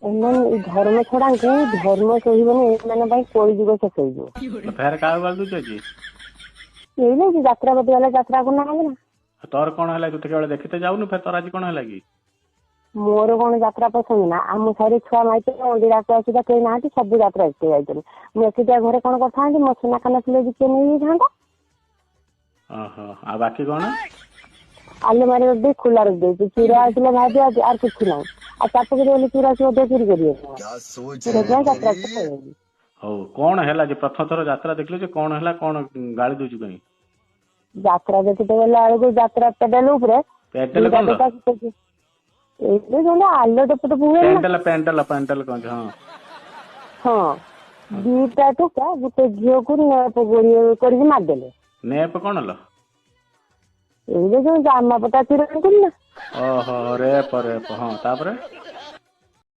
ଏମାନେ ଧର୍ମ ଛଡାଙ୍କୁ ଧର୍ମ ସହିବନି ଏମାନଙ୍କ ପାଇଁ କଳି ଯୁଗ ଶେଷ ହେଇଯିବ। ଫେର କାହାକୁ ଗାଳି ଦଉଛ କି? ଏଇ ନାଇଁ ଯାତ୍ରା ପ୍ରତି ଗଲେ ଯାତ୍ରା କରୁନାହାନ୍ତି ନା। ତୋର କଣ ହେଲା? ତୁ କେବଳ ଦେଖିତେ ଯାଉନୁ, ଫେର ତୋର ଆଜି କଣ ହେଲା କି? ମୋର କଣ ଯାତ୍ରା ପସନ୍ଦ ନା? ଆମ ସାହିରେ ଛୁଆ ମାଇତେ ଅଣ୍ଡିରାକୁ ସୁଧା କେହି ନାହାନ୍ତି, ସବୁ ଯାତ୍ରା ଏତେ ଯାଇଛନ୍ତି। ମୁଁ ଏକୁଟିଆ ଘରେ କଣ କରିଥାନ୍ତି? ମୋ ସୁନା କାନ ଥିଲେ କିଏ ନେଇଯାଇଥାନ୍ତା। ଓହୋ, ଆଉ ବାକି କଣ? ଆଲମାରୀ ରଖିଦେଇ ଖୋଲା ରଖିଦେଇଛି। ଚୁରା ଆସିଲେ ଭାବି ଆଉ କିଛି ନାହିଁ। ଆଉ ଚାପିକି ବୋଲି ଚୁରା ଆସିବ ଚୋରି କରିବେ। ସେଥିପାଇଁ ଯାତ୍ରା ପଳେଇବି। ହଉ, କଣ ହେଲା ଯେ ପ୍ରଥମ ଥର ଯାତ୍ରା ଦେଖିଲୁ ଯେ କଣ ହେଲା? କଣ ଗାଳି ଦଉଛୁ କାଇଁ? ଯାତ୍ରା ଦେଖିତେ ଗଲା ବେଳକୁ ଯାତ୍ରା ପେଣ୍ଡାଲ ଉପରେ ପେଣ୍ଡେଲ ଦିଟା କଣ ଲ? ଟୋକା ଏଇଠି ଯୋଉ ଆଲୋ ଟପ ହୁଏ ନା। ପେଣ୍ଡେଲ କହନ୍ତି। ହଁ ହଁ, ଦିଟା ଟୋକା ଗୋଟେ ଝିଅକୁ କରିକି ମାରିଦେଲେ। ନେପ କଣ ଲ? ଏଇଟା ଯୋଉ ଜାମା ପଟା ଚିରା ନା। ଓହୋ, ରେପ ହଁ, ତାପରେ